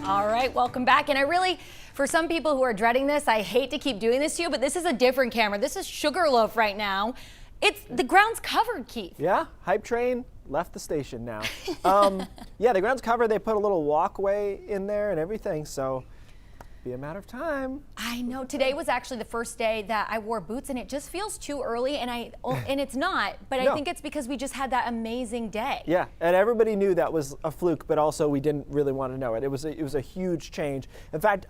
All right, welcome back. And for some people who are dreading this, I hate to keep doing this to you, but this is a different camera. This is Sugarloaf right now. The ground's covered, Keith. Yeah, hype train left the station now. Yeah, the ground's covered. They put a little walkway in there and everything, so be a matter of time. I know. Today was actually the first day that I wore boots, and it just feels too early, and it's not, but No. I think it's because we just had that amazing day. Yeah, and everybody knew that was a fluke, but also we didn't really want to know it. It was a huge change. In fact,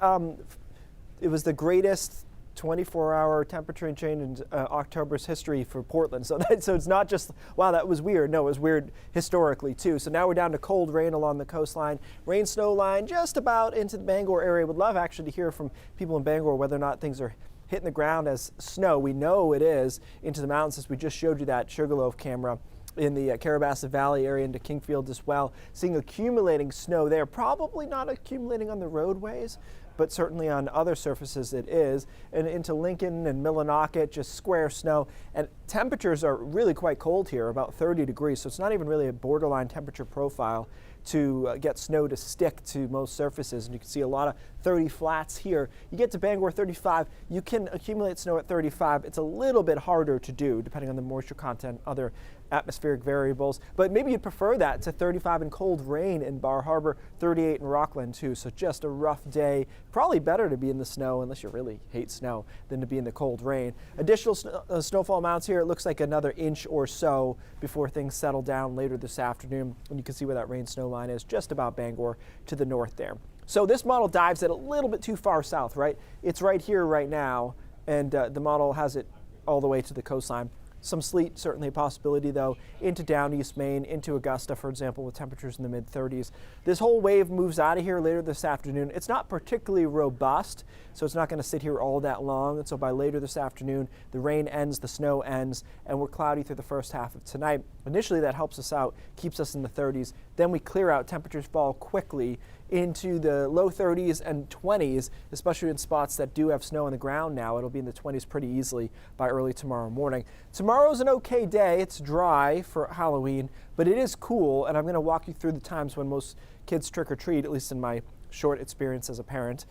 it was the greatest 24-hour temperature change in October's history for Portland. So it's not just, wow, that was weird. No, it was weird historically too. So now we're down to cold rain along the coastline, rain snow line just about into the Bangor area. Would love actually to hear from people in Bangor whether or not things are hitting the ground as snow. We know it is into the mountains, as we just showed you that Sugarloaf camera in the Carrabassett Valley area into Kingfield as well. Seeing accumulating snow there, probably not accumulating on the roadways, but certainly on other surfaces it is. And into Lincoln and Millinocket, just square snow. And temperatures are really quite cold here, about 30 degrees, so it's not even really a borderline temperature profile to get snow to stick to most surfaces. And you can see a lot of 30 flats here. You get to Bangor 35, you can accumulate snow at 35. It's a little bit harder to do depending on the moisture content, other atmospheric variables, but maybe you'd prefer that to 35 and cold rain in Bar Harbor, 38 in Rockland too. So just a rough day. Probably better to be in the snow, unless you really hate snow, than to be in the cold rain. Additional snowfall amounts here. It looks like another inch or so before things settle down later this afternoon. And you can see where that rain snow line is, just about Bangor to the north there. So this model dives it a little bit too far south, right? It's right here right now, and the model has it all the way to the coastline. Some sleet, certainly a possibility though, into down East Maine, into Augusta, for example, with temperatures in the mid-30s. This whole wave moves out of here later this afternoon. It's not particularly robust, so it's not going to sit here all that long. And so by later this afternoon, the rain ends, the snow ends, and we're cloudy through the first half of tonight. Initially, that helps us out, keeps us in the 30s. Then we clear out, temperatures fall quickly into the low 30s and 20s, especially in spots that do have snow on the ground now. It'll be in the 20s pretty easily by early tomorrow morning. Tomorrow's an okay day. It's dry for Halloween, but it is cool, and I'm going to walk you through the times when most kids trick-or-treat, at least in my short experience as a parent.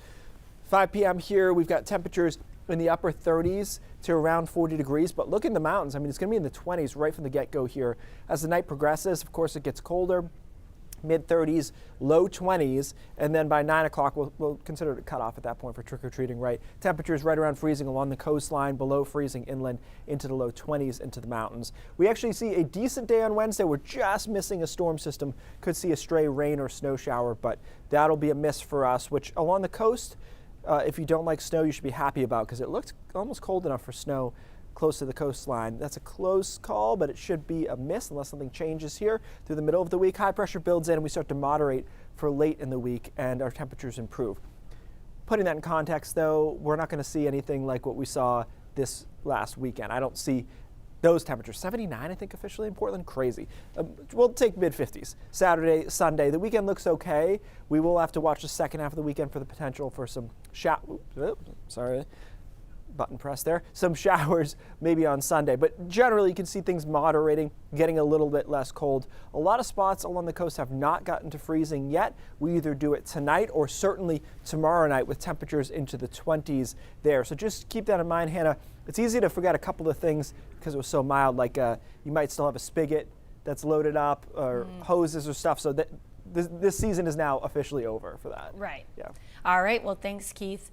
5 p.m. here, we've got temperatures in the upper 30s to around 40 degrees, but look in the mountains. I mean, it's going to be in the 20s right from the get-go here. As the night progresses, of course, it gets colder. Mid-30s, low 20s, and then by 9 o'clock, we'll consider it a cutoff at that point for trick-or-treating, right? Temperatures right around freezing along the coastline, below freezing inland, into the low 20s into the mountains. We actually see a decent day on Wednesday. We're just missing a storm system. Could see a stray rain or snow shower, but that'll be a miss for us, which along the coast, if you don't like snow, you should be happy about, because it looked almost cold enough for snow close to the coastline. That's a close call, but it should be a miss unless something changes here through the middle of the week. High pressure builds in and we start to moderate for late in the week and our temperatures improve. Putting that in context though, we're not going to see anything like what we saw this last weekend. I don't see those temperatures. 79, I think, officially in Portland. Crazy. We'll take mid-50s. Saturday, Sunday. The weekend looks okay. We will have to watch the second half of the weekend for the potential for some button press there. Some showers maybe on Sunday, but generally you can see things moderating, getting a little bit less cold. A lot of spots along the coast have not gotten to freezing yet. We either do it tonight or certainly tomorrow night with temperatures into the 20s there. So just keep that in mind, Hannah. It's easy to forget a couple of things because it was so mild, like you might still have a spigot that's loaded up or hoses or stuff. So that this season is now officially over for that. Right. Yeah. All right. Well, thanks, Keith.